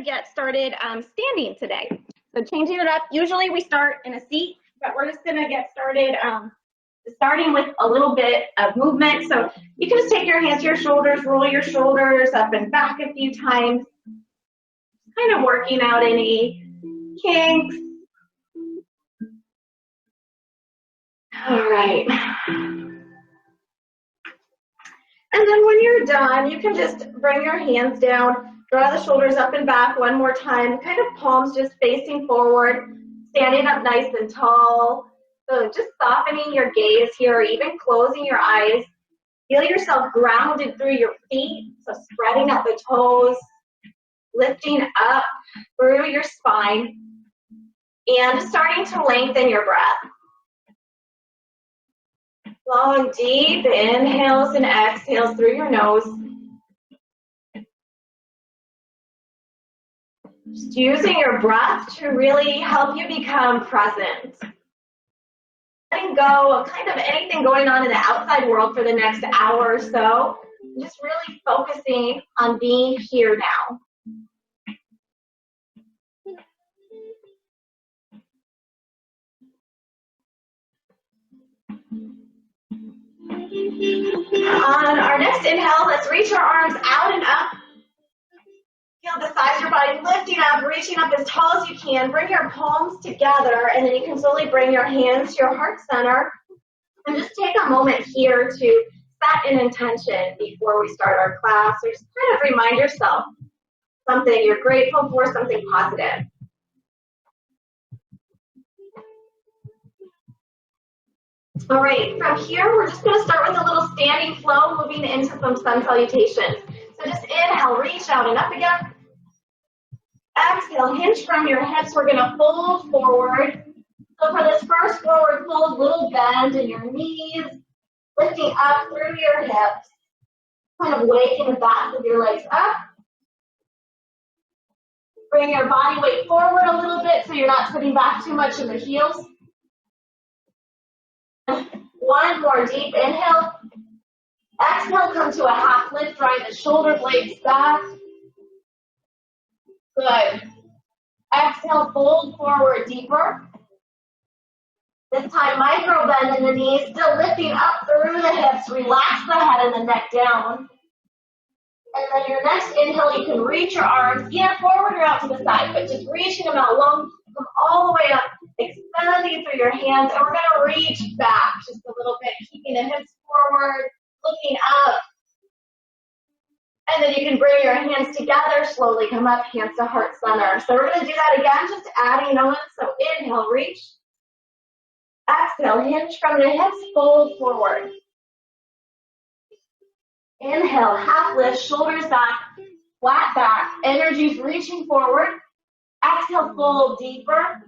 get started standing today. So changing it up. Usually we start in a seat, but we're just going to get started starting with a little bit of movement. So you can just take your hands to your shoulders, roll your shoulders up and back a few times, kind of working out any kinks. All right. And then when you're done, you can just bring your hands down, draw the shoulders up and back one more time, kind of palms just facing forward, standing up nice and tall. So just softening your gaze here, or even closing your eyes. Feel yourself grounded through your feet, so spreading out the toes, lifting up through your spine, and starting to lengthen your breath. Long, deep inhales and exhales through your nose. Just using your breath to really help you become present. Letting go of kind of anything going on in the outside world for the next hour or so. Just really focusing on being here now. On our next inhale, let's reach our arms out and up. Feel the sides of your body lifting up, reaching up as tall as you can. Bring your palms together, and then you can slowly bring your hands to your heart center. And just take a moment here to set an intention before we start our class, or just kind of remind yourself something you're grateful for, something positive. All right, from here, we're just going to start with a little standing flow, moving into some sun salutations. So just inhale, reach out and up again. Exhale, hinge from your hips. We're going to fold forward. So for this first forward fold, little bend in your knees, lifting up through your hips, kind of waking the backs of your legs up. Bring your body weight forward a little bit so you're not sitting back too much in the heels. One more deep inhale. Exhale, come to a half lift, drawing the shoulder blades back. Good. Exhale, fold forward deeper. This time, micro bend in the knees, still lifting up through the hips. Relax the head and the neck down. And then your next inhale, you can reach your arms either forward or out to the side, but just reaching them out long, come all the way up, expanding through your hands, and we're going to reach back just a little bit, keeping the hips forward, looking up. And then you can bring your hands together, slowly come up, hands to heart center. So we're going to do that again, just adding on. So inhale, reach. Exhale, hinge from the hips, fold forward. Inhale, half lift, shoulders back, flat back, energy's reaching forward. Exhale, fold deeper.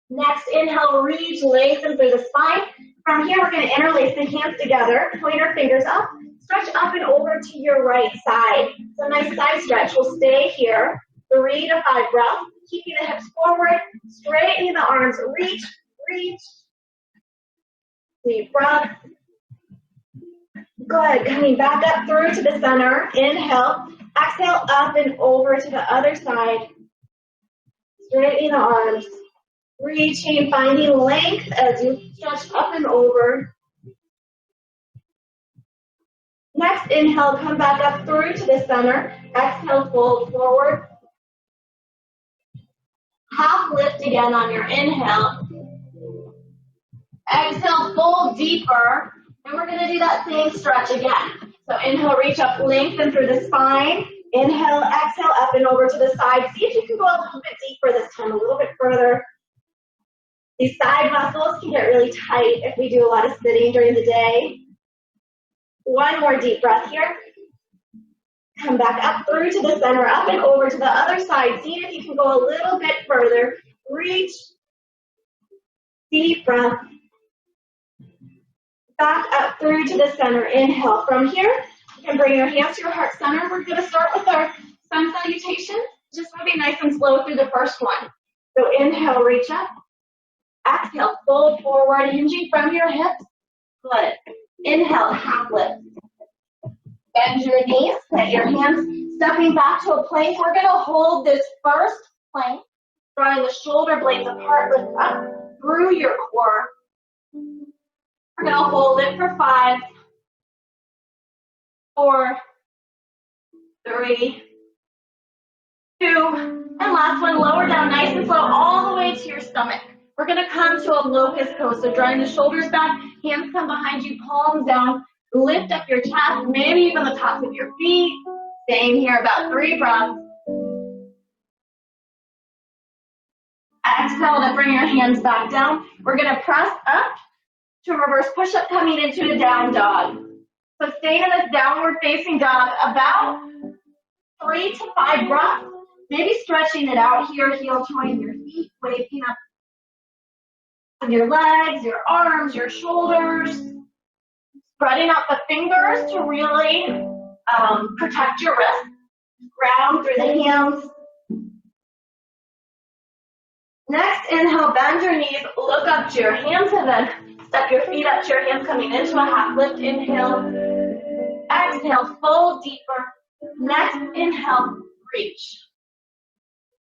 Next inhale, reach, lengthen through the spine. From here, we're going to interlace the hands together, point our fingers up, stretch up and over to your right side. So nice side stretch. We'll stay here, 3 to 5 breaths, keeping the hips forward, straightening the arms, reach, reach. Deep breath. Good. Coming back up through to the center. Inhale. Exhale, up and over to the other side. Straightening the arms. Reaching, finding length as you stretch up and over. Next inhale, come back up through to the center. Exhale, fold forward. Half lift again on your inhale. Exhale, fold deeper. And we're going to do that same stretch again. So inhale, reach up, lengthen through the spine. Inhale, exhale, up and over to the side. See if you can go a little bit deeper this time, a little bit further. These side muscles can get really tight if we do a lot of sitting during the day. One more deep breath here. Come back up through to the center, up and over to the other side. See if you can go a little bit further. Reach. Deep breath. Back up through to the center. Inhale. From here, you can bring your hands to your heart center. We're going to start with our sun salutation. Just moving nice and slow through the first one. So inhale, reach up. Exhale, fold forward, hinging from your hips. Good. Inhale, half lift. Bend your knees, put your hands Stepping back to a plank, we're going to hold this first plank, drawing the shoulder blades apart, lift up through your core. We're going to hold it for 5, 4, 3, 2, and last one, lower down nice and slow all the way to your stomach. We're going to come to a locust pose, so drawing the shoulders back, hands come behind you, palms down, lift up your chest, maybe even the tops of your feet. Staying here about 3 breaths. Exhale to bring your hands back down. We're going to press up to reverse push-up, coming into a down dog. So staying in this downward facing dog about 3 to 5 breaths. Maybe stretching it out here, heel joining your feet, waking up your legs, your arms, your shoulders. Spreading out the fingers to really protect your wrist. Ground through the hands. Next, inhale, bend your knees, look up to your hands, and then step your feet up to your hands, coming into a half lift. Inhale. Exhale, fold deeper. Next, inhale, reach.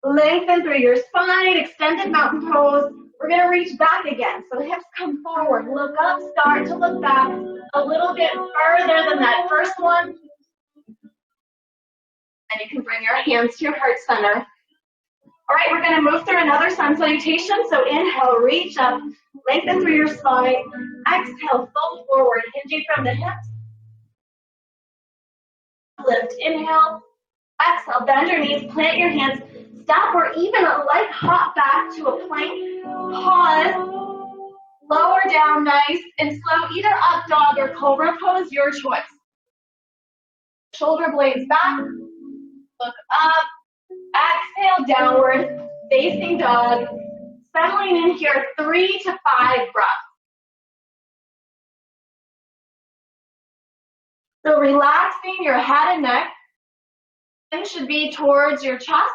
Lengthen through your spine, extended mountain pose. We're going to reach back again. So hips come forward, look up, start to look back a little bit further than that first one. And you can bring your hands to your heart center. All right, we're going to move through another sun salutation. So inhale, reach up, lengthen through your spine. Exhale, fold forward, hinging from the hips. Lift, inhale. Exhale, bend your knees, plant your hands. Stop or even a light hop back to a plank. Pause. Lower down nice and slow, either up dog or cobra pose, your choice. Shoulder blades back. Look up. Exhale, downward facing dog. Settling in here, 3 to 5 breaths. So relaxing your head and neck. Chin should be towards your chest.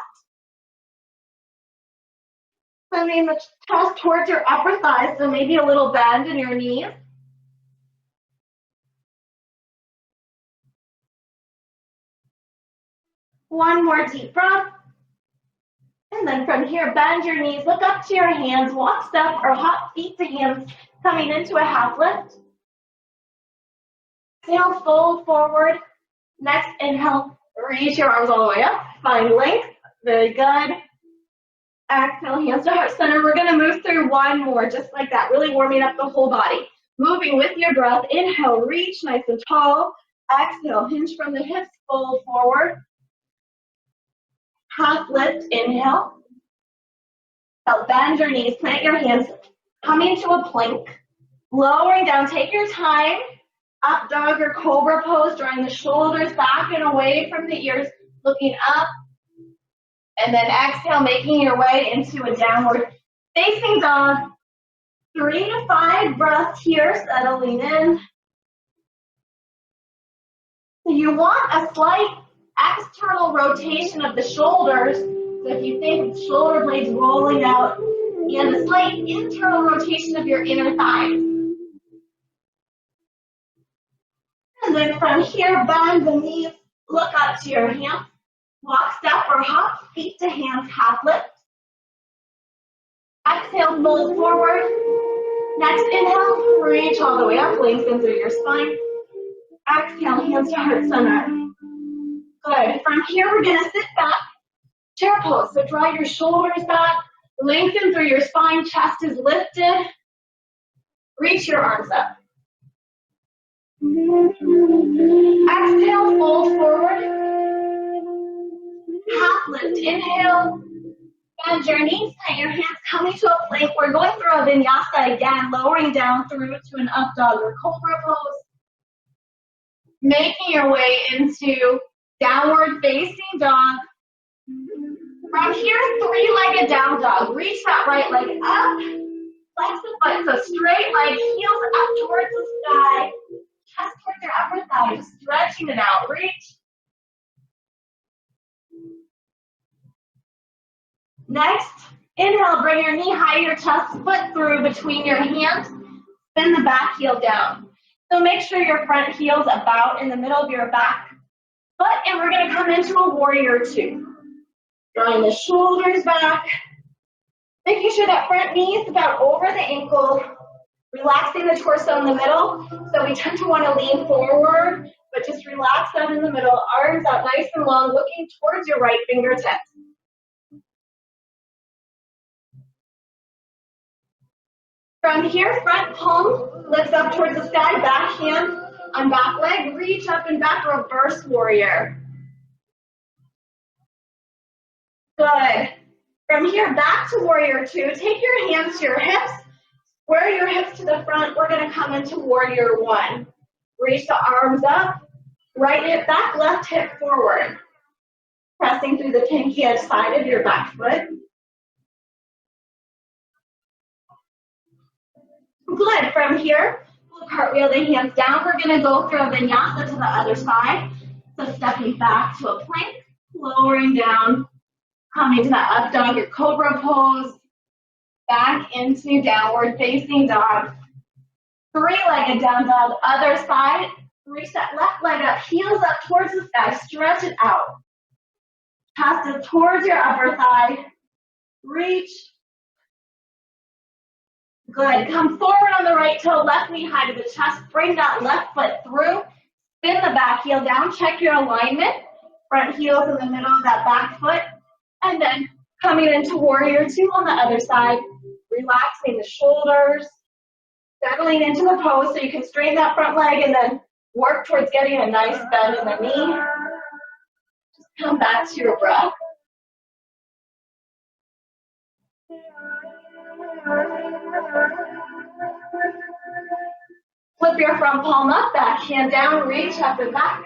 Sending the chest towards your upper thighs, so maybe a little bend in your knees. One more deep breath. And then from here, bend your knees, look up to your hands, walk, step, or hop feet to hands, coming into a half lift. Exhale, fold forward. Next, inhale, reach your arms all the way up. Find length. Very good. Exhale, hands to heart center. We're going to move through one more, just like that, really warming up the whole body. Moving with your breath. Inhale, reach nice and tall. Exhale, hinge from the hips, fold forward. Half lift, inhale. Now bend your knees, plant your hands, coming to a plank. Lowering down, take your time. Up dog or cobra pose, drawing the shoulders back and away from the ears, looking up. And then exhale, making your way into a downward facing dog. 3 to 5 breaths here, settling in. So you want a slight external rotation of the shoulders. So if you think of shoulder blades rolling out, and a slight internal rotation of your inner thighs. And then from here, bend the knees, look up to your hands. Walk, step, or hop, feet to hands, half lift. Exhale, fold forward. Next inhale, reach all the way up, lengthen through your spine. Exhale, hands to heart center. Good. From here, we're going to sit back, chair pose. So draw your shoulders back, lengthen through your spine, chest is lifted. Reach your arms up. Exhale, fold forward. Half lift, inhale, bend your knees, plant your hands, coming to a plank. We're going through a vinyasa again, lowering down through to an up dog or cobra pose. Making your way into downward facing dog. From here, 3-legged down dog. Reach that right leg up, flex the foot, so straight leg, heels up towards the sky, chest towards your upper thigh, just stretching it out, reach. Next, inhale, bring your knee high, your chest, foot through between your hands, spin the back heel down. So make sure your front heel's about in the middle of your back. And we're going to come into a warrior two. Drawing the shoulders back, making sure that front knee is about over the ankle, relaxing the torso in the middle. So we tend to want to lean forward, but just relax that in the middle, arms out nice and long, looking towards your right fingertips. From here, front palm lifts up towards the sky, back hand on back leg, reach up and back, reverse warrior. Good. From here, back to warrior two. Take your hands to your hips, square your hips to the front. We're going to come into warrior one. Reach the arms up, right hip back, left hip forward. Pressing through the pinky edge side of your back foot. Good. From here, we'll cartwheel the hands down. We're going to go through a vinyasa to the other side. So stepping back to a plank, lowering down, coming to that up dog or cobra pose, back into downward facing dog. Three-legged down dog, other side. Reach that left leg up, heels up towards the sky, stretch it out. Chest is towards your upper thigh. Reach. Good. Come forward on the right toe, left knee high to the chest. Bring that left foot through. Spin the back heel down. Check your alignment. Front heel's in the middle of that back foot. And then coming into warrior two on the other side. Relaxing the shoulders. Settling into the pose so you can straighten that front leg and then work towards getting a nice bend in the knee. Just come back to your breath. Flip your front palm up, back hand down, reach up and back.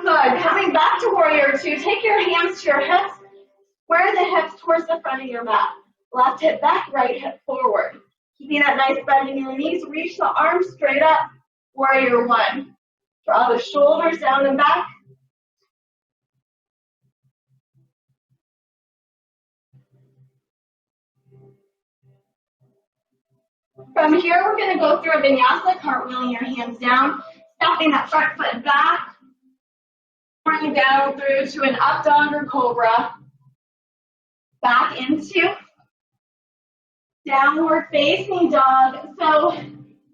Good. Coming back to warrior two, take your hands to your hips, square the hips towards the front of your mat. Left hip back, right hip forward. Keeping that nice bend in your knees, reach the arms straight up, warrior one. Draw the shoulders down and back. From here, we're going to go through a vinyasa, cartwheeling your hands down, stepping that front foot back, bring down through to an up dog or cobra, back into downward facing dog. So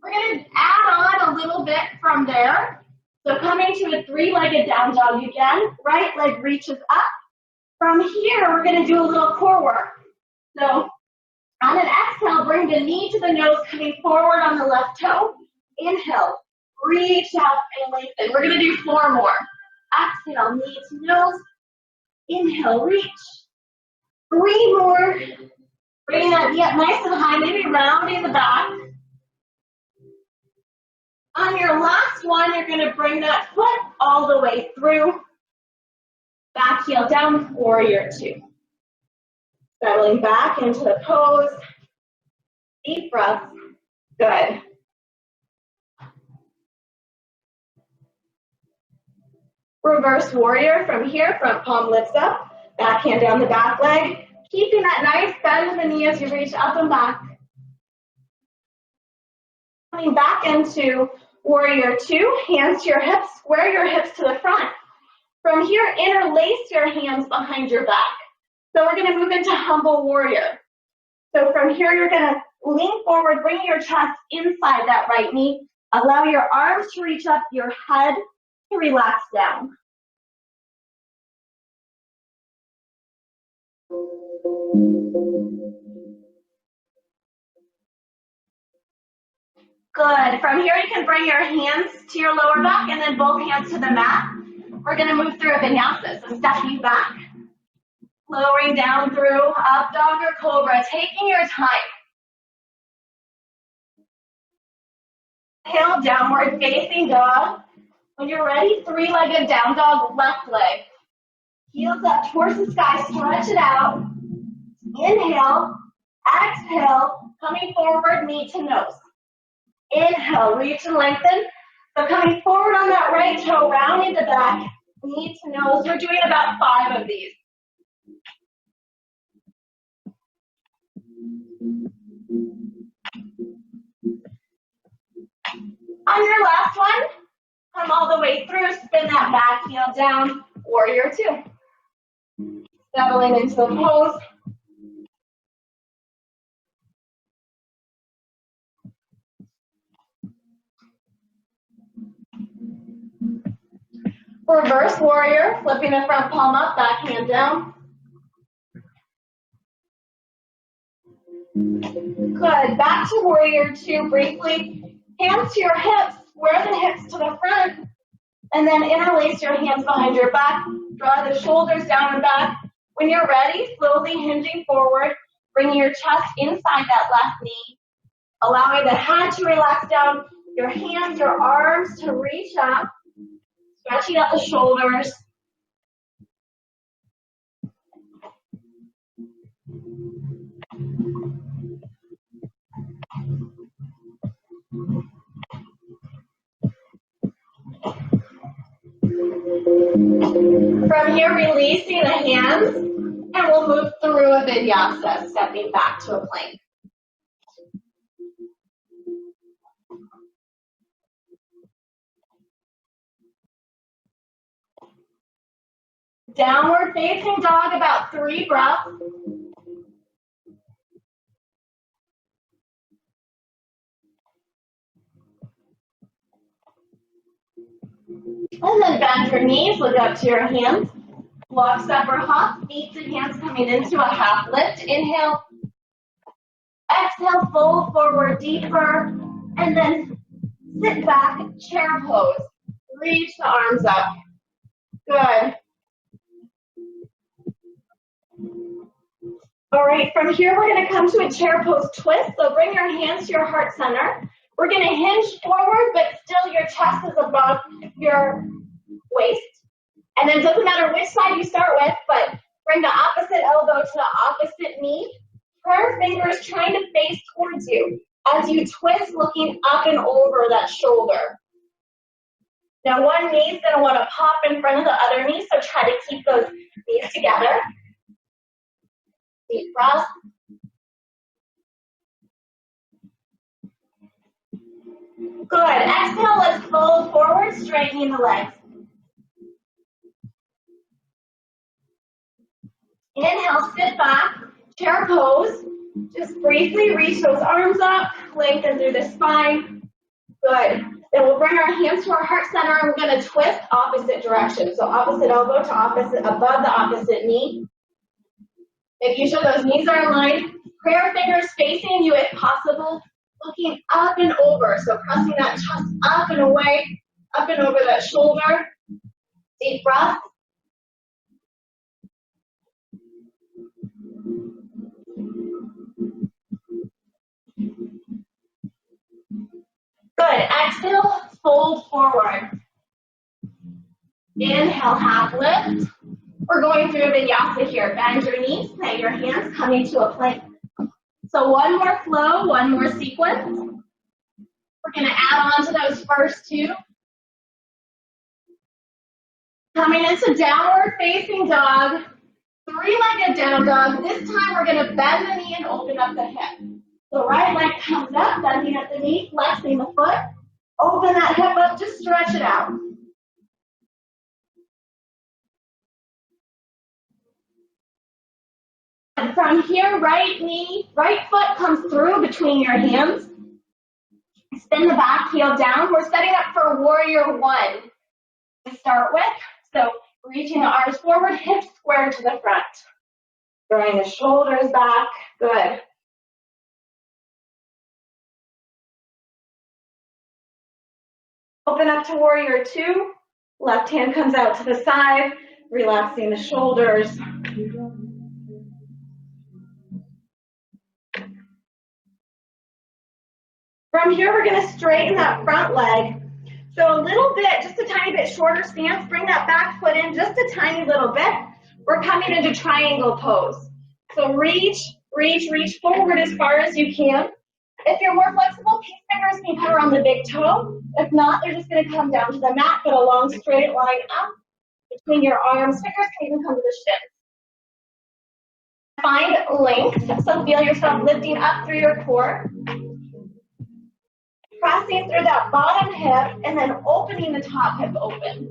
we're going to add on a little bit from there. So coming to a three-legged down dog again, right leg reaches up. From here, we're going to do a little core work. So on an exhale, bring the knee to the nose, coming forward on the left toe. Inhale, reach out and lengthen. We're going to do 4 more. Exhale, knee to nose. Inhale, reach. 3 more. Bring that knee up nice and high, maybe rounding the back. On your last one, you're going to bring that foot all the way through. Back heel down, warrior two. Settling back into the pose. Deep breath. Good. Reverse warrior from here, front palm lifts up, back hand down the back leg, keeping that nice bend in the knee as you reach up and back. Coming back into warrior two, hands to your hips, square your hips to the front. From here, interlace your hands behind your back. So we're going to move into humble warrior. So from here, you're going to lean forward, bring your chest inside that right knee. Allow your arms to reach up, your head to relax down. Good. From here, you can bring your hands to your lower back and then both hands to the mat. We're going to move through a vinyasa. So stepping back, lowering down through up dog or cobra, taking your time. Inhale, downward facing dog. When you're ready, three-legged down dog, left leg. Heels up towards the sky, stretch it out. Inhale, exhale, coming forward, knee to nose. Inhale, reach and lengthen. So coming forward on that right toe, rounding the back, knee to nose. We're doing about 5 of these. On your last one, come all the way through, spin that back heel down, warrior two. Settling into the pose. Reverse warrior, flipping the front palm up, back hand down. Good, back to warrior two briefly. Hands to your hips, square the hips to the front, and then interlace your hands behind your back. Draw the shoulders down and back. When you're ready, slowly hinging forward, bringing your chest inside that left knee, allowing the head to relax down, your hands, your arms to reach up, stretching out the shoulders. From here, releasing the hands, and we'll move through a vinyasa, stepping back to a plank. Downward facing dog, about 3 breaths. And then bend your knees, look up to your hands. Block, step, or hop, feet and hands coming into a half lift. Inhale. Exhale, fold forward deeper. And then sit back, chair pose. Reach the arms up. Good. All right, from here we're going to come to a chair pose twist. So bring your hands to your heart center. We're going to hinge forward, but still your chest is above your waist. And then it doesn't matter which side you start with, but bring the opposite elbow to the opposite knee. Prayer fingers trying to face towards you as you twist, looking up and over that shoulder. Now one knee is going to want to pop in front of the other knee, so try to keep those knees together. Deep breath. Good. Exhale, let's fold forward, straightening the legs. Inhale, sit back, chair pose. Just briefly reach those arms up, lengthen through the spine. Good. Then we'll bring our hands to our heart center and we're going to twist opposite direction. So opposite elbow to opposite, above the opposite knee. Making sure those knees are aligned. Prayer fingers facing you if possible. Looking up and over. So pressing that chest up and away, up and over that shoulder. Deep breath. Good. Exhale, fold forward. Inhale, half lift. We're going through a vinyasa here. Bend your knees, plant your hands, coming to a plank. So one more flow, one more sequence. We're going to add on to those first two. Coming into downward facing dog, 3-legged down dog. This time we're going to bend the knee and open up the hip. So right leg comes up, bending at the knee, flexing the foot. Open that hip up, just stretch it out. And from here, right foot comes through between your hands. Spin the back heel down. We're setting up for warrior one to start with. So reaching the arms forward, hips square to the front. Drawing the shoulders back. Good. Open up to warrior two. Left hand comes out to the side, relaxing the shoulders. From here, we're going to straighten that front leg. So a little bit, just a tiny bit shorter stance. Bring that back foot in just a tiny little bit. We're coming into triangle pose. So reach forward as far as you can. If you're more flexible, fingers can come around the big toe. If not, they're just going to come down to the mat, but a long straight line up between your arms. Fingers can even come to the shins. Find length, so feel yourself lifting up through your core. Pressing through that bottom hip and then opening the top hip open.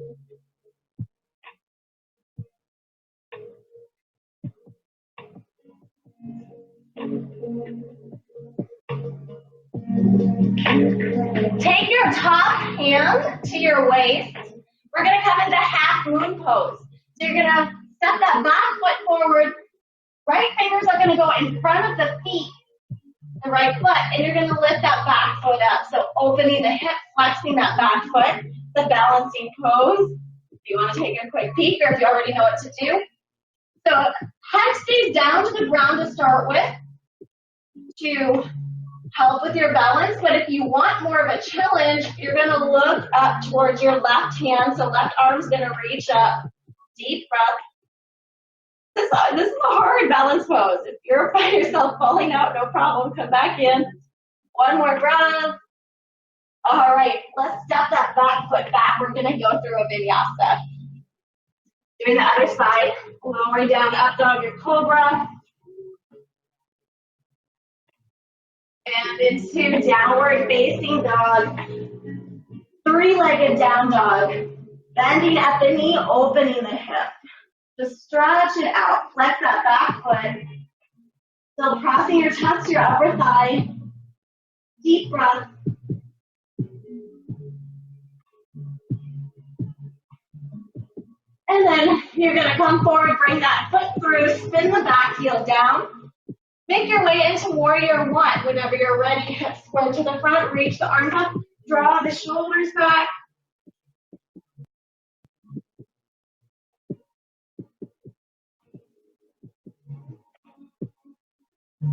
Take your top hand to your waist. We're going to come into half moon pose. So you're going to step that back foot forward. Right fingers are going to go in front of the feet, the right foot, and you're going to lift that back foot up. So opening the hip, flexing that back foot, the balancing pose. If you want to take a quick peek or if you already know what to do. So head stays down to the ground to start with to help with your balance, but if you want more of a challenge, you're going to look up towards your left hand, so left arm's going to reach up. Deep breath. This is a hard balance pose. If you're by yourself falling out, no problem, come back in. One more breath. All right, let's step that back foot back. We're going to go through a vinyasa. Doing the other side, lowering down, up dog, your cobra. And into downward facing dog. Three-legged down dog. Bending at the knee, opening the hip. Just stretch it out. Flex that back foot. Still crossing your chest to your upper thigh. Deep breath. And then you're going to come forward, bring that foot through, spin the back heel down. Make your way into warrior one. Whenever you're ready, hips square to the front, reach the arms up, draw the shoulders back.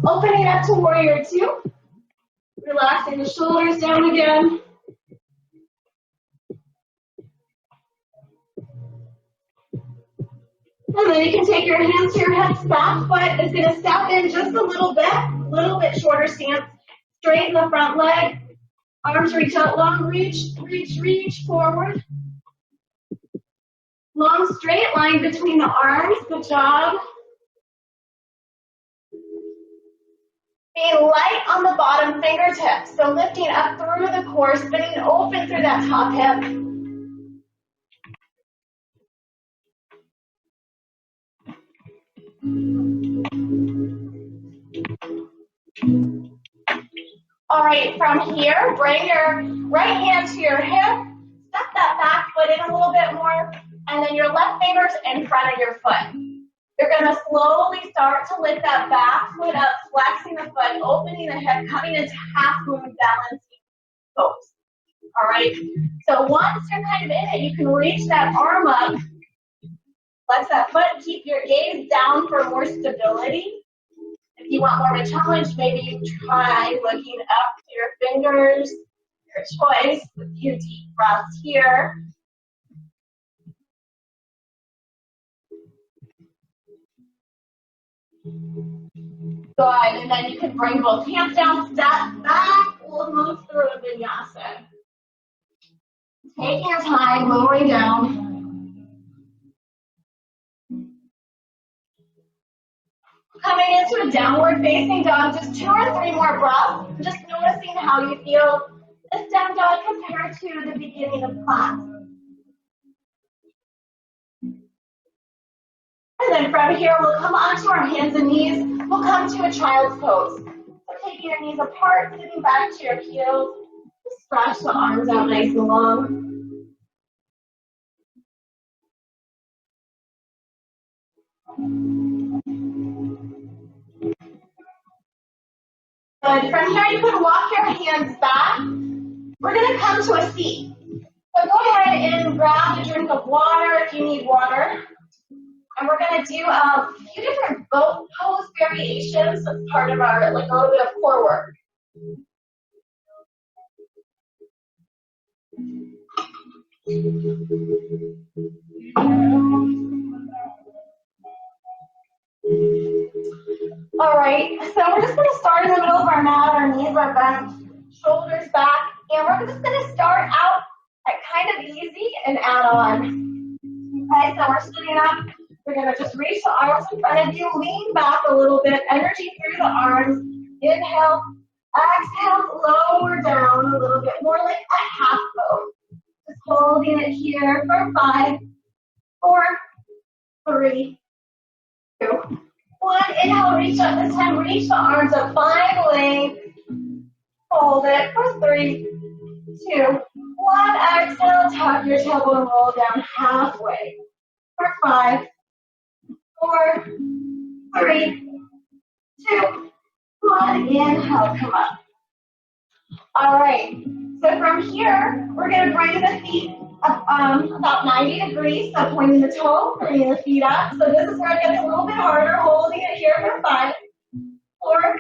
Opening up to warrior two. Relaxing the shoulders down again. And then you can take your hands to your hips. Back foot is going to step in just a little bit shorter stance. Straighten the front leg. Arms reach out long, reach forward. Long straight line between the arms. Good job. Being light on the bottom fingertips. So lifting up through the core, spinning open through that top hip. All right, from here, bring your right hand to your hip, step that back foot in a little bit more, and then your left finger's in front of your foot. You're going to slowly start to lift that back foot up, flexing the foot, opening the hip, coming into half moon balancing pose. All right, so once you're kind of in it, you can reach that arm up, flex that foot, keep your gaze down for more stability. If you want more of a challenge, maybe you try looking up to your fingers, your choice, with a few deep breaths here. Good, and then you can bring both hands down, step back, we'll move through a vinyasa. Take your time, lowering down. Coming into a downward facing dog, just 2 or 3 more breaths, just noticing how you feel this down dog compared to the beginning of class. And then from here, we'll come onto our hands and knees. We'll come to a child's pose. So taking your knees apart, sitting back to your heels. Stretch the arms out nice and long. Good. From here, you can walk your hands back. We're going to come to a seat. So go ahead and grab a drink of water if you need water. And we're going to do a few different boat pose variations. That's part of our, like a little bit of core work. All right, so we're just going to start in the middle of our mat. Our knees are bent, shoulders back, and we're just going to start out at kind of easy and add on. Okay, so we're sitting up. We're going to just reach the arms in front of you, lean back a little bit, energy through the arms. Inhale, Exhale, lower down a little bit more like a half boat. Just holding it here for 5, 4, 3, 2, 1. Inhale, reach up this time. Reach the arms up, find length. Hold it for 3, 2, 1. Exhale, tuck your tailbone and roll down halfway for 5, 4, 3, 2, 1. Inhale, come up. All right. So from here, we're going to bring the feet up about 90 degrees. So pointing the toe, bringing the feet up. So this is where it gets a little bit harder. Holding it here for 5, 4,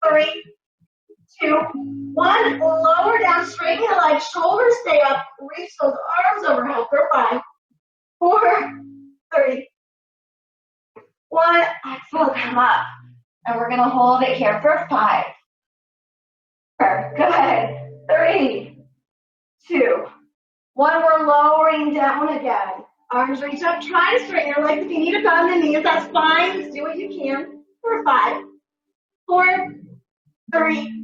3, 2, 1. Lower down, straighten the legs, shoulders stay up. Reach those arms overhead for 5, 4, 3, 1. Exhale, come up. And we're going to hold it here for 5. Good. 3, 2, 1. We're lowering down again. Arms reach up. Try to straighten your legs. If you need to bend the knees, that's fine. Just do what you can. For 5, 4, 3,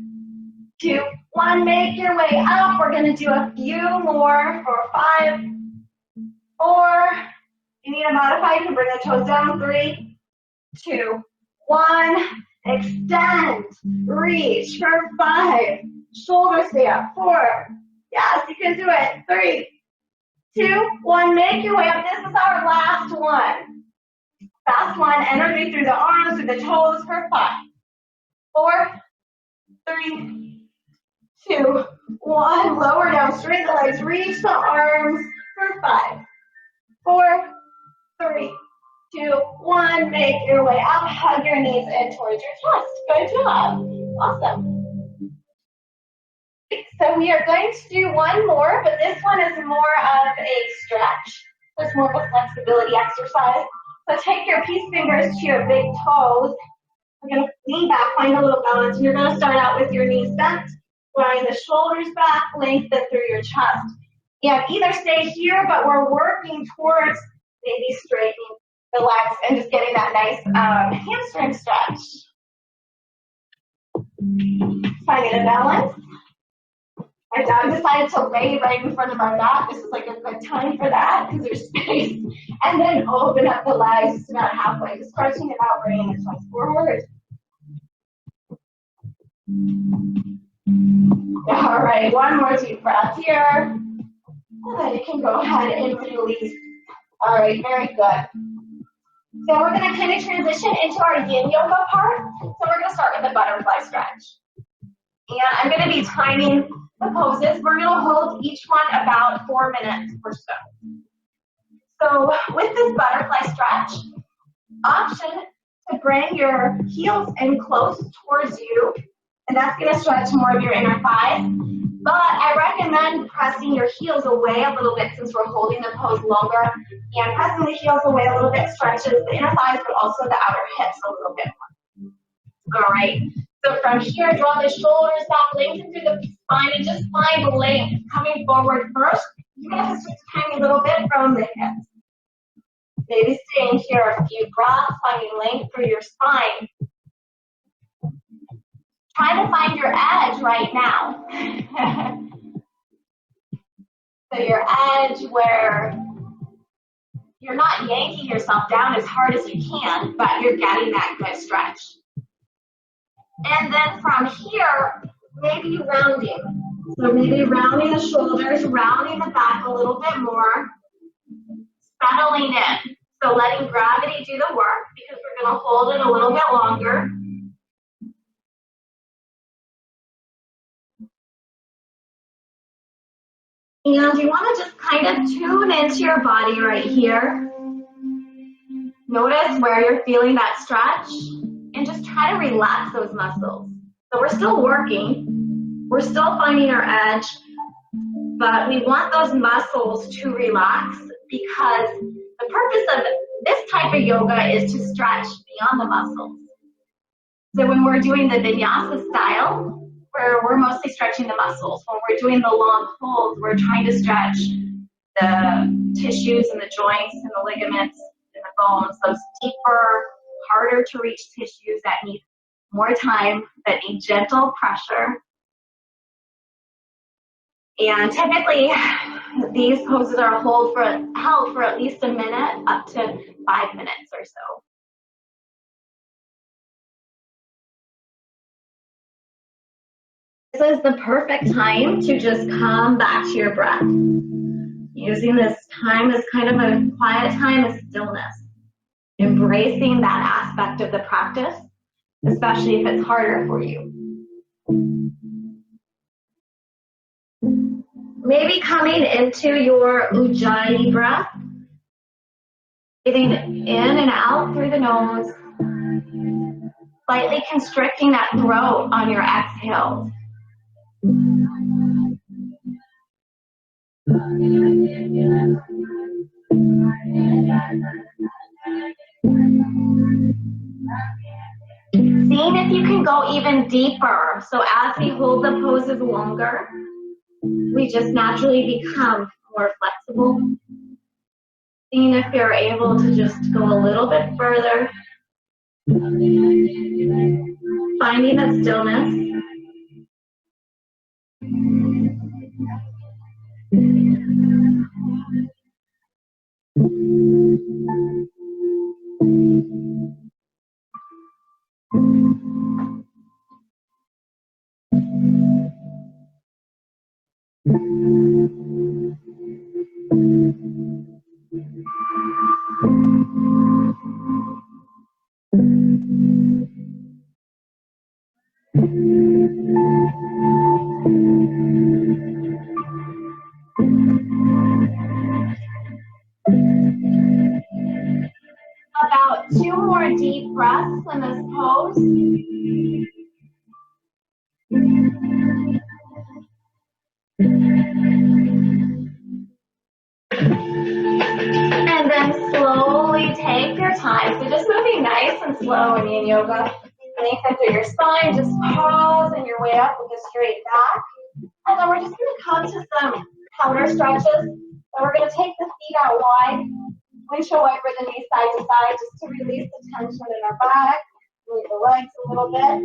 2, 1. Make your way up. We're going to do a few more for 5, 4. You need to modify. You can bring the toes down. 3, 2, 1. Extend. Reach for 5. Shoulders stay up. 4. Yes, you can do it. 3, 2, 1. Make your way up. This is our last one. Last one. Energy through the arms, through the toes for 5, 4, 3, 2, 1. Lower down. Straighten the legs. Reach the arms for 5, 4, 3, 2, 1. Make your way up. Hug your knees in towards your chest. Good job. Awesome. So we are going to do one more, but this one is more of a stretch. It's more of a flexibility exercise. So take your peace fingers to your big toes. We're going to lean back, find a little balance. And you're going to start out with your knees bent, drawing the shoulders back, lengthen through your chest. And either stay here, but we're working towards maybe straightening the legs and just getting that nice hamstring stretch. Finding a balance. Our dog decided to lay right in front of our mat. This is like a good time for that because there's space. And then open up the legs just about halfway. Just stretching it out, bringing the toes forward. All right, one more deep breath here. And then you can go ahead and release. All right, very good. So we're going to kind of transition into our yin yoga part. So we're going to start with the butterfly stretch. And I'm going to be timing the poses. We're going to hold each one about 4 minutes or so. So with this butterfly stretch, option to bring your heels in close towards you, and that's going to stretch more of your inner thighs. But I recommend pressing your heels away a little bit since we're holding the pose longer. And pressing the heels away a little bit stretches the inner thighs, but also the outer hips a little bit more. All right. So from here, draw the shoulders back, lengthen through the spine, and just find length coming forward first. You're going to have to switch a tiny little bit from the hips. Maybe staying here a few breaths, finding length through your spine. Try to find your edge right now. So your edge where you're not yanking yourself down as hard as you can, but you're getting that good stretch. And then from here, maybe rounding. So maybe rounding the shoulders, rounding the back a little bit more, settling in. So letting gravity do the work because we're going to hold it a little bit longer. And you want to just kind of tune into your body right here. Notice where you're feeling that stretch and just try to relax those muscles. So we're still working, we're still finding our edge, but we want those muscles to relax because the purpose of this type of yoga is to stretch beyond the muscles. So when we're doing the Vinyasa style, where we're mostly stretching the muscles. When we're doing the long holds, we're trying to stretch the tissues and the joints and the ligaments and the bones, those deeper, harder to reach tissues that need more time, but a gentle pressure. And typically, these poses are held for at least a minute, up to 5 minutes or so. This is the perfect time to just come back to your breath. Using this time as kind of a quiet time of stillness. Embracing that aspect of the practice, especially if it's harder for you. Maybe coming into your Ujjayi breath, breathing in and out through the nose, slightly constricting that throat on your exhale. Seeing if you can go even deeper. So as we hold the poses longer, we just naturally become more flexible. Seeing if you're able to just go a little bit further. Finding that stillness. About 2 more deep breaths in this pose. And then slowly take your time. So just moving nice and slow in yin yoga. Lengthen through your spine, just pause on your way up with a straight back. And then we're just going to come to some counter stretches. So we're going to take the feet out wide, windshield wiper the knees side to side just to release the tension in our back, move the legs a little bit.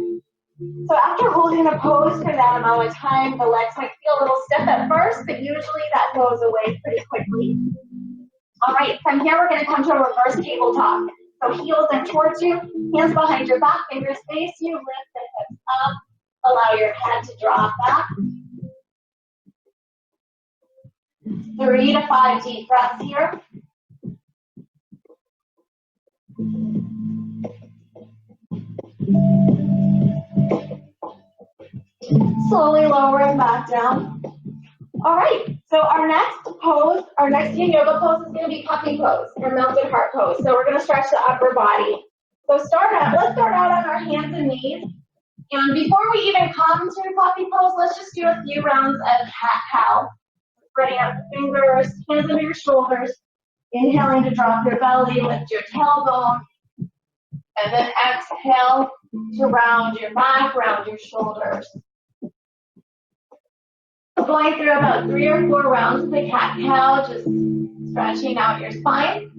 So after holding a pose for that amount of time, the legs might feel a little stiff at first, but usually that goes away pretty quickly. All right, from here we're going to come to a reverse tabletop. So heels in towards you, hands behind your back, fingers face you, lift the hips up, allow your head to drop back. 3 to 5 deep breaths here. Slowly lowering back down. All right, so our next pose, our next yin yoga pose is going to be puppy pose or melted heart pose. So we're going to stretch the upper body. So let's start out on our hands and knees. And before we even come to puppy pose, let's just do a few rounds of cat-cow. Spreading out the fingers, hands under your shoulders. Inhaling to drop your belly, lift your tailbone. And then exhale to round your back, round your shoulders. Going through about 3 or 4 rounds of the cat-cow, just stretching out your spine.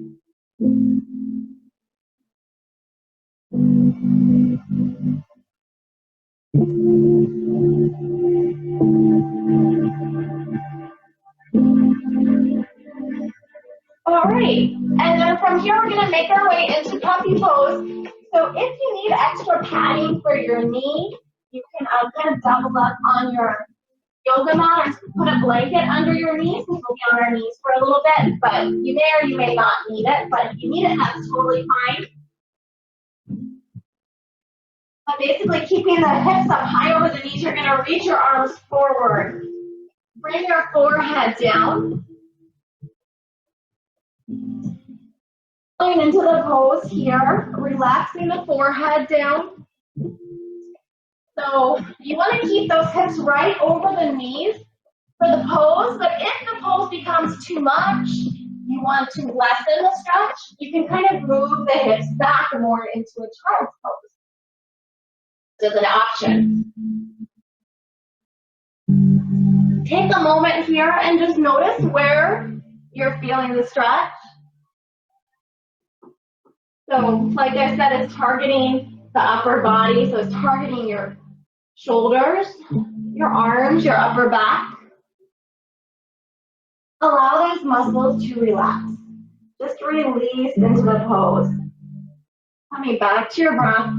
All right, and then from here we're going to make our way into puppy pose. So if you need extra padding for your knee, you can kind of double up on your yoga mat or put a blanket under your knees. We'll be on our knees for a little bit, but you may or you may not need it. But if you need it, that's totally fine. But basically keeping the hips up high over the knees, you're going to reach your arms forward. Bring your forehead down. Going into the pose here, relaxing the forehead down. So you want to keep those hips right over the knees for the pose, but if the pose becomes too much, you want to lessen the stretch, you can kind of move the hips back more into a child's pose. This is an option. Take a moment here and just notice where you're feeling the stretch. So, like I said, it's targeting the upper body, so it's targeting your shoulders, your arms, your upper back. Allow those muscles to relax. Just release into the pose. Coming back to your breath.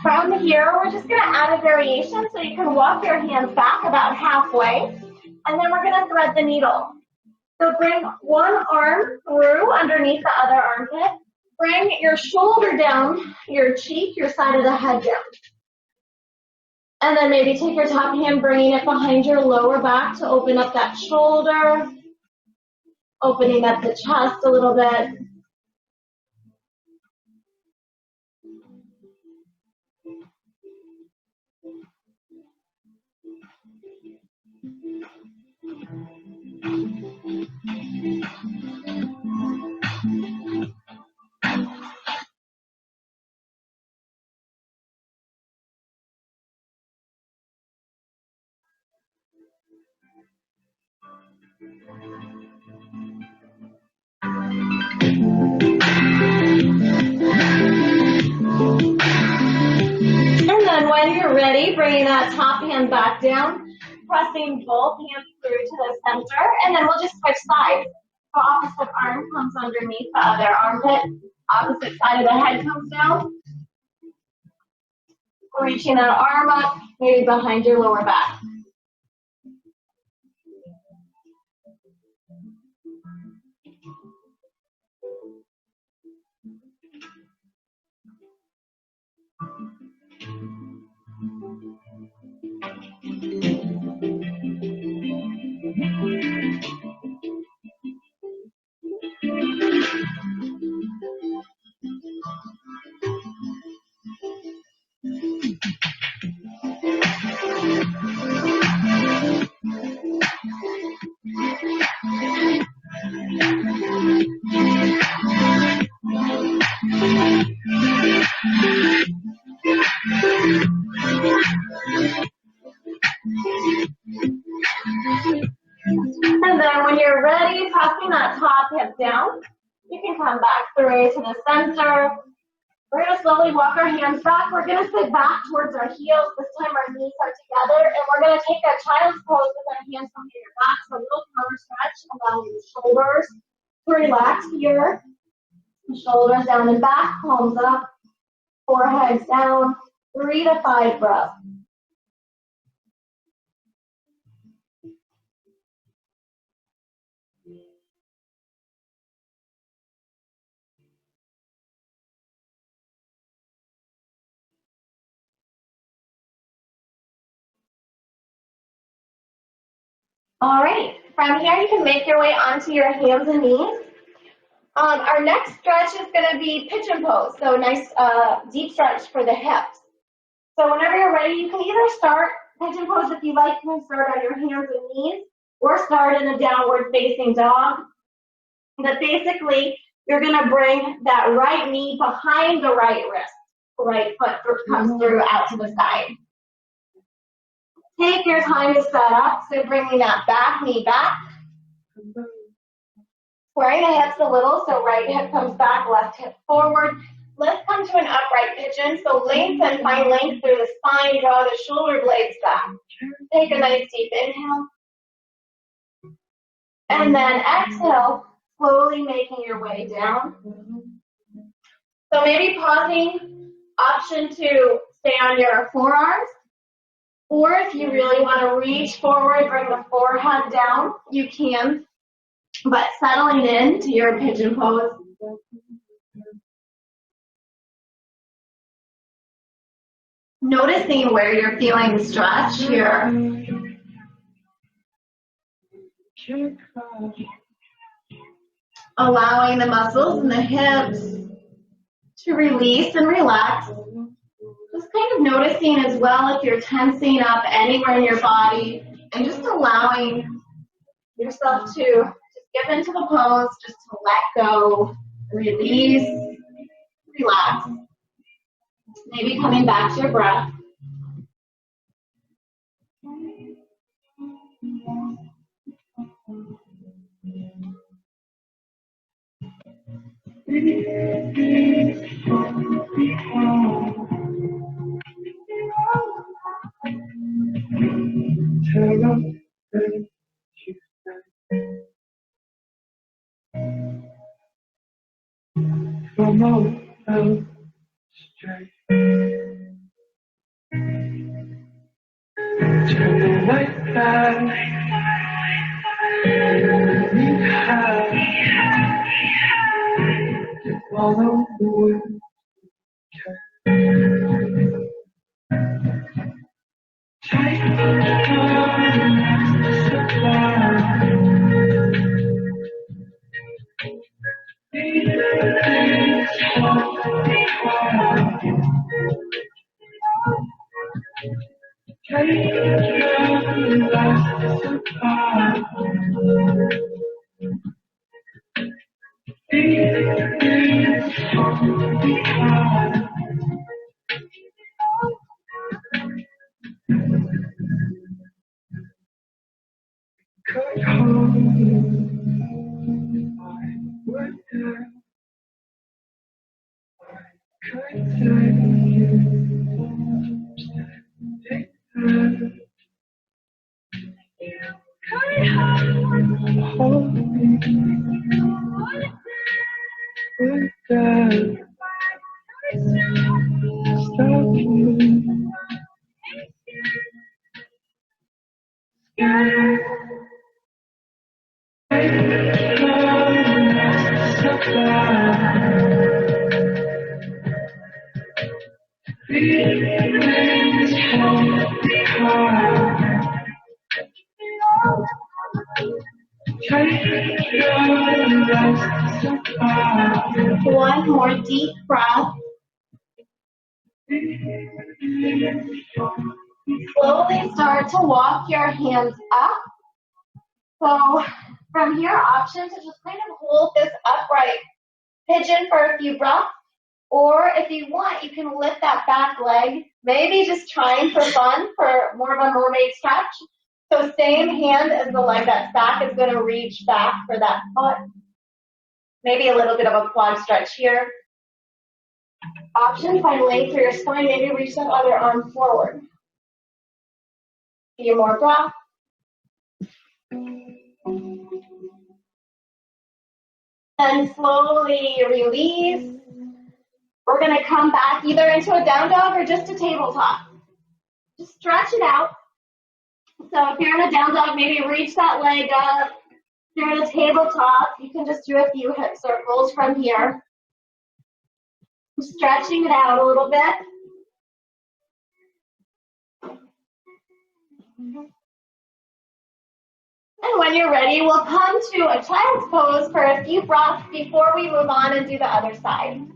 From here, we're just going to add a variation, so you can walk your hands back about halfway, and then we're going to thread the needle. So bring one arm through underneath the other armpit. Bring your shoulder down, your cheek, your side of the head down. And then maybe take your top hand, bringing it behind your lower back to open up that shoulder, opening up the chest a little bit. And then when you're ready, bringing that top hand back down, pressing both hands through to the center, and then we'll just switch sides. The opposite arm comes underneath the other armpit, opposite side of the head comes down. Reaching that arm up, maybe behind your lower back. And then when you're ready, pressing that top hip down, you can come back through to the center. We're going to slowly walk our hands back. We're going to sit back towards our heels. This time our knees are together, and we're going to take a child's pose with our hands behind your back. So a little cover stretch, allowing the shoulders to relax here. Shoulders down and back, palms up, foreheads down. 3 to 5 breaths. All right, from here you can make your way onto your hands and knees. Our next stretch is going to be pigeon pose, so nice deep stretch for the hips. So whenever you're ready, you can either start pigeon pose if you like, you can start on your hands and knees, or start in a downward facing dog. But basically, you're going to bring that right knee behind the right wrist. Right foot comes through out to the side. Take your time to set up, so bringing that back knee back. Squaring the hips a little, so right hip comes back, left hip forward. Let's come to an upright pigeon. So lengthen, find length through the spine, draw the shoulder blades back. Take a nice deep inhale. And then exhale, slowly making your way down. So maybe pausing, option to stay on your forearms. Or if you really want to reach forward, bring the forehead down, you can. But settling into your pigeon pose. Noticing where you're feeling the stretch here. Allowing the muscles in the hips to release and relax. Just kind of noticing as well if you're tensing up anywhere in your body, and just allowing yourself to just get into the pose, just to let go, release, relax. Maybe coming back to your breath. One more deep breath. Slowly start to walk your hands up. So from here, option to just kind of hold this upright pigeon for a few breaths. Or if you want, you can lift that back leg, maybe just trying for fun for more of a mermaid stretch. So same hand as the leg that's back is going to reach back for that foot. Maybe a little bit of a quad stretch here. Option, find length through your spine, maybe reach that other arm forward. A few more breaths. And slowly release. We're going to come back either into a down dog or just a tabletop. Just stretch it out. So if you're in a down dog, maybe reach that leg up. If you're in a tabletop, you can just do a few hip circles from here. Stretching it out a little bit. And when you're ready, we'll come to a child's pose for a few breaths before we move on and do the other side.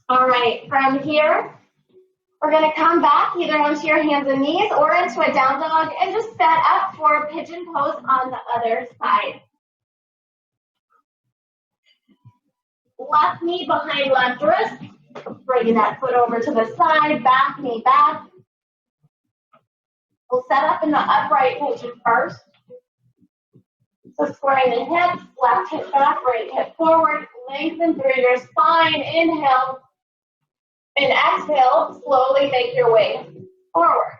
All right, from here, we're going to come back either onto your hands and knees or into a down dog and just set up for a pigeon pose on the other side. Left knee behind left wrist. Bringing that foot over to the side, back knee back. We'll set up in the upright position first. So squaring the hips, left hip back, right hip forward. Lengthen through your spine. Inhale. And exhale, slowly make your way forward.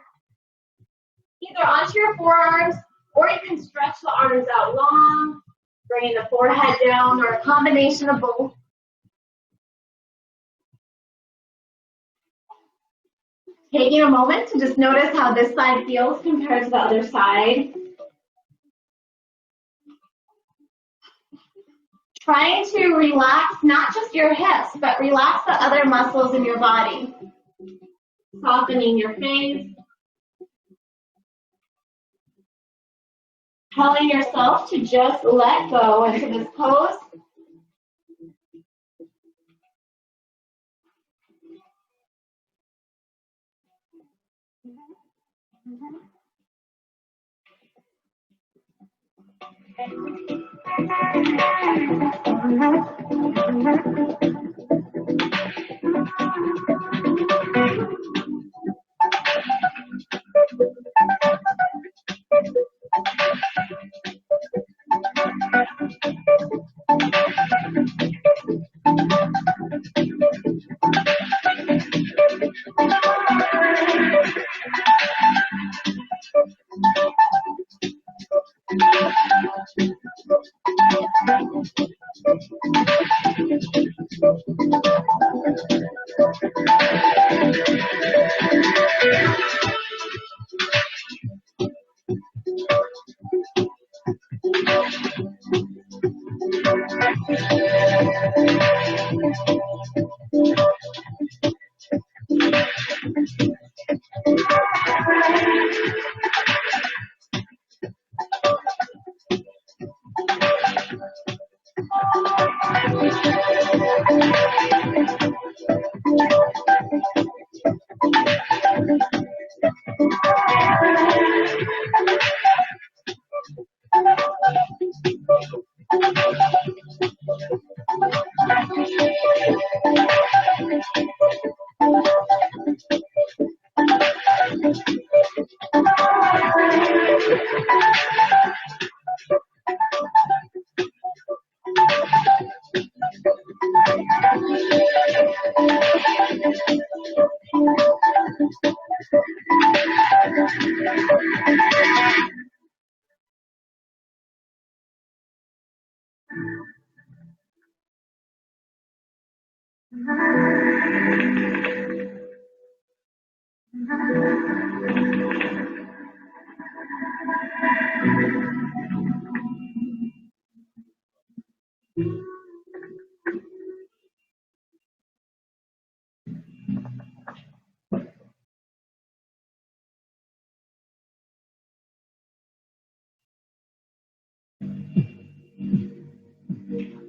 Either onto your forearms, or you can stretch the arms out long, bringing the forehead down, or a combination of both. Taking a moment to just notice how this side feels compared to the other side. Trying to relax not just your hips, but relax the other muscles in your body. Softening your face. Telling yourself to just let go into this pose.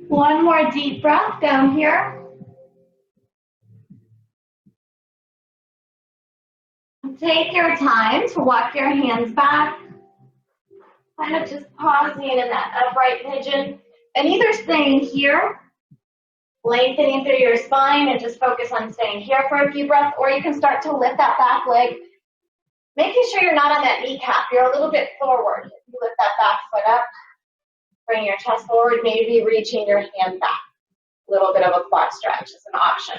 One more deep breath down here. Take your time to walk your hands back. Kind of just pausing in that upright pigeon. And either staying here, lengthening through your spine, and just focus on staying here for a few breaths, or you can start to lift that back leg, making sure you're not on that kneecap. You're a little bit forward. You lift that back foot up. Bring your chest forward, maybe reaching your hand back. A little bit of a quad stretch is an option.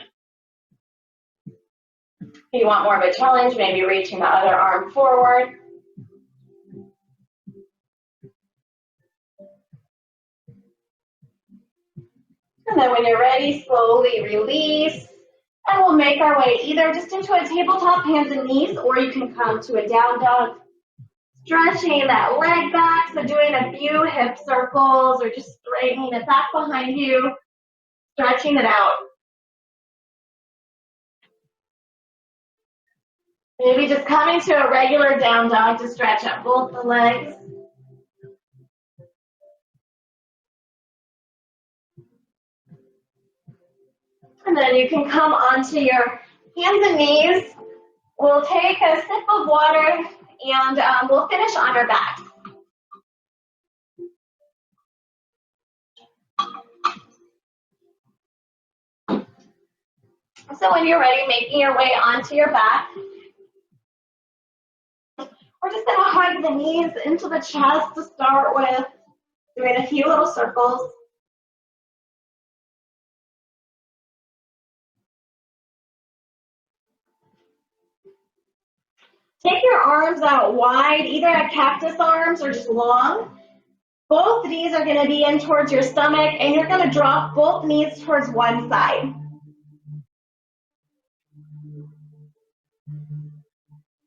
If you want more of a challenge, maybe reaching the other arm forward. And then when you're ready, slowly release. And we'll make our way either just into a tabletop, hands and knees, or you can come to a down dog. Stretching that leg back, so doing a few hip circles or just straightening it back behind you, stretching it out. Maybe just coming to a regular down dog to stretch out both the legs. And then you can come onto your hands and knees. We'll take a sip of water and we'll finish on our back. So when you're ready, making your way onto your back, we're just going to hug the knees into the chest to start with, doing a few little circles. Take your arms out wide, either at cactus arms or just long. Both knees are going to be in towards your stomach, and you're going to drop both knees towards one side.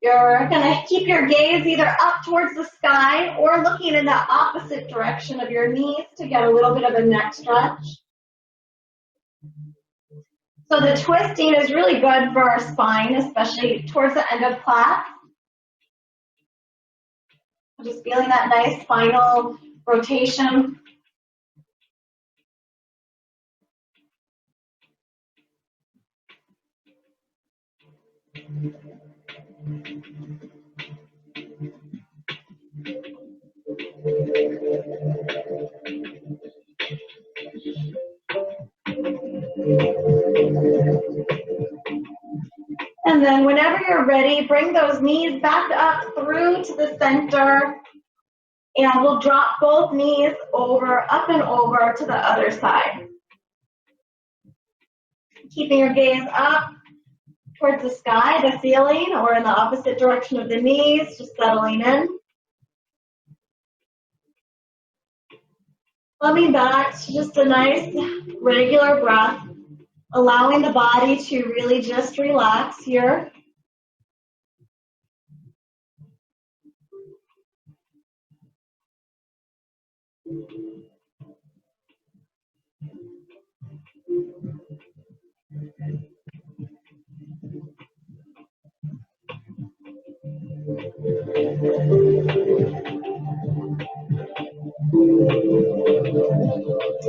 You're going to keep your gaze either up towards the sky or looking in the opposite direction of your knees to get a little bit of a neck stretch. So the twisting is really good for our spine, especially towards the end of class. Just feeling that nice spinal rotation. And then whenever you're ready, bring those knees back up through to the center. And we'll drop both knees over, up and over to the other side. Keeping your gaze up towards the sky, the ceiling, or in the opposite direction of the knees, just settling in. Coming back to just a nice regular breath, allowing the body to really just relax here.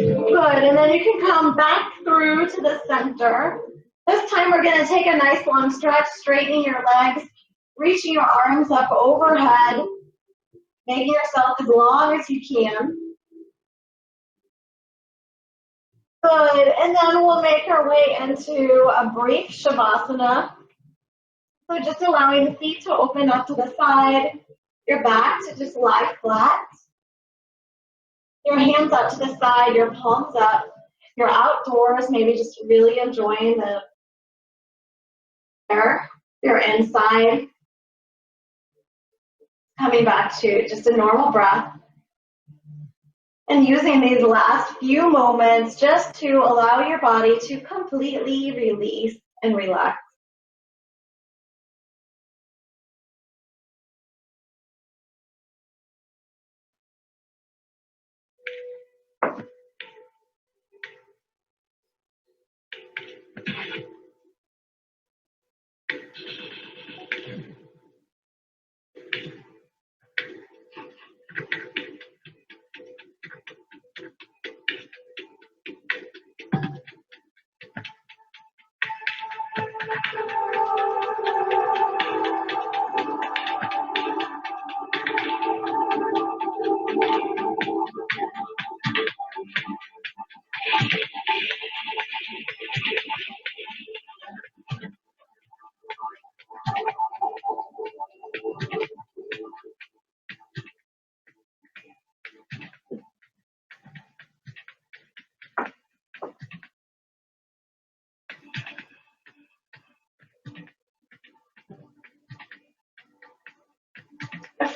Good, and then you can come back through to the center. This time we're going to take a nice long stretch, straightening your legs, reaching your arms up overhead, making yourself as long as you can. Good, and then we'll make our way into a brief shavasana. So just allowing the feet to open up to the side, your back to just lie flat. Your hands up to the side, your palms up. You're outdoors, maybe just really enjoying the air. You're inside. Coming back to just a normal breath. And using these last few moments just to allow your body to completely release and relax.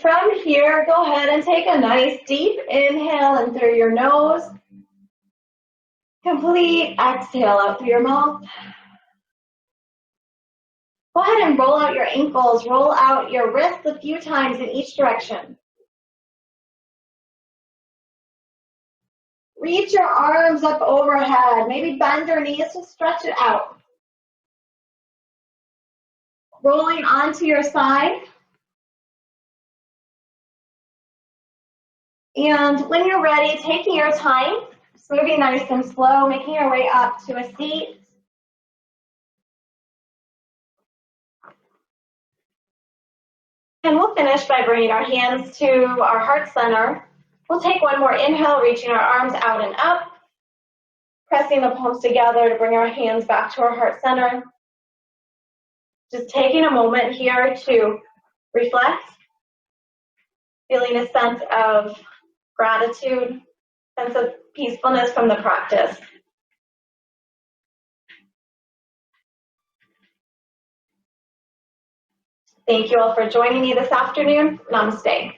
From here, go ahead and take a nice deep inhale in through your nose. Complete exhale out through your mouth. Go ahead and roll out your ankles, roll out your wrists a few times in each direction. Reach your arms up overhead. Maybe bend your knees to stretch it out. Rolling onto your side. And when you're ready, taking your time, just moving nice and slow, making your way up to a seat. And we'll finish by bringing our hands to our heart center. We'll take one more inhale, reaching our arms out and up. Pressing the palms together to bring our hands back to our heart center. Just taking a moment here to reflect, feeling a sense of gratitude, sense of peacefulness from the practice. Thank you all for joining me this afternoon. Namaste.